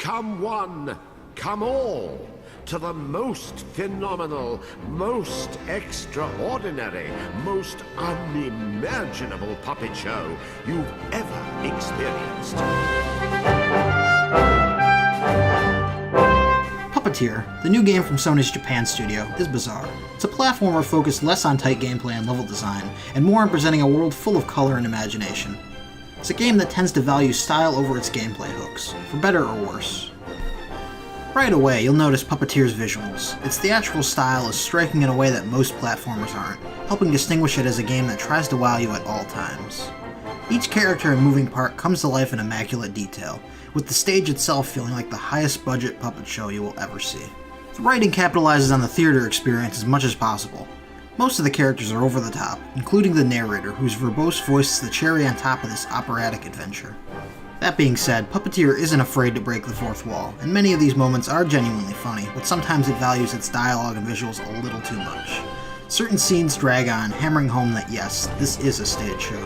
Come one, come all, to the most phenomenal, most extraordinary, most unimaginable puppet show you've ever experienced. Puppeteer, the new game from Sony's Japan Studio, is bizarre. It's a platformer focused less on tight gameplay and level design, and more on presenting a world full of color and imagination. It's a game that tends to value style over its gameplay hooks, for better or worse. Right away, you'll notice Puppeteer's visuals. Its theatrical style is striking in a way that most platformers aren't, helping distinguish it as a game that tries to wow you at all times. Each character and moving part comes to life in immaculate detail, with the stage itself feeling like the highest budget puppet show you will ever see. The writing capitalizes on the theater experience as much as possible. Most of the characters are over the top, including the narrator, whose verbose voice is the cherry on top of this operatic adventure. That being said, Puppeteer isn't afraid to break the fourth wall, and many of these moments are genuinely funny, but sometimes it values its dialogue and visuals a little too much. Certain scenes drag on, hammering home that yes, this is a stage show.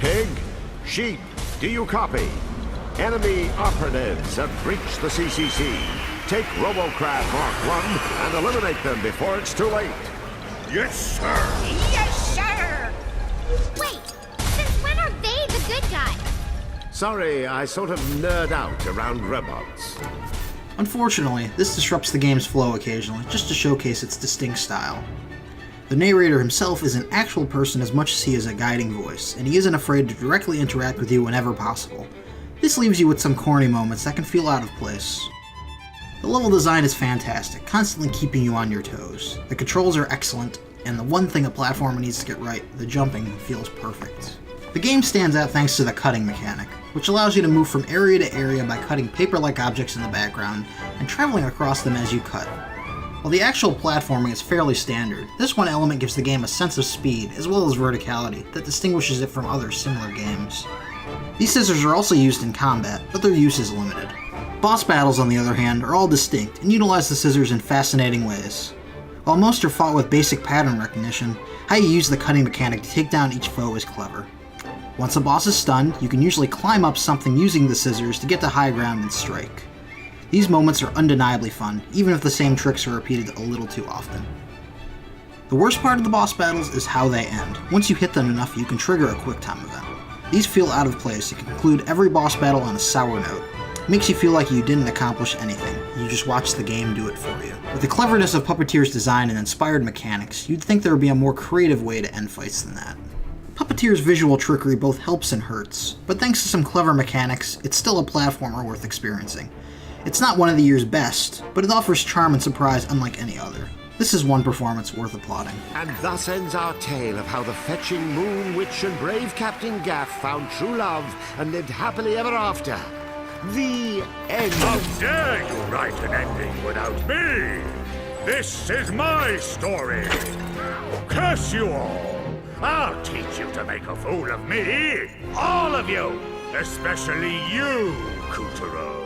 Pig, sheep, do you copy? Enemy operatives have breached the CCC. Take Robocrat Mark 1 and eliminate them before it's too late. Yes, sir! Yes, sir! Wait, since when are they the good guys? Sorry, I sort of nerd out around robots. Unfortunately, this disrupts the game's flow occasionally, just to showcase its distinct style. The narrator himself is an actual person as much as he is a guiding voice, and he isn't afraid to directly interact with you whenever possible. This leaves you with some corny moments that can feel out of place. The level design is fantastic, constantly keeping you on your toes. The controls are excellent, and the one thing a platformer needs to get right, the jumping, feels perfect. The game stands out thanks to the cutting mechanic, which allows you to move from area to area by cutting paper-like objects in the background and traveling across them as you cut. While the actual platforming is fairly standard, this one element gives the game a sense of speed, as well as verticality, that distinguishes it from other similar games. These scissors are also used in combat, but their use is limited. Boss battles, on the other hand, are all distinct and utilize the scissors in fascinating ways. While most are fought with basic pattern recognition, how you use the cutting mechanic to take down each foe is clever. Once a boss is stunned, you can usually climb up something using the scissors to get to high ground and strike. These moments are undeniably fun, even if the same tricks are repeated a little too often. The worst part of the boss battles is how they end. Once you hit them enough, you can trigger a QuickTime event. These feel out of place and conclude every boss battle on a sour note. It makes you feel like you didn't accomplish anything, you just watched the game do it for you. With the cleverness of Puppeteer's design and inspired mechanics, you'd think there would be a more creative way to end fights than that. Puppeteer's visual trickery both helps and hurts, but thanks to some clever mechanics, it's still a platformer worth experiencing. It's not one of the year's best, but it offers charm and surprise unlike any other. This is one performance worth applauding. And thus ends our tale of how the fetching Moon Witch and brave Captain Gaff found true love and lived happily ever after. The end. How dare you write an ending without me? This is my story. Curse you all. I'll teach you to make a fool of me. All of you. Especially you, Kutaro.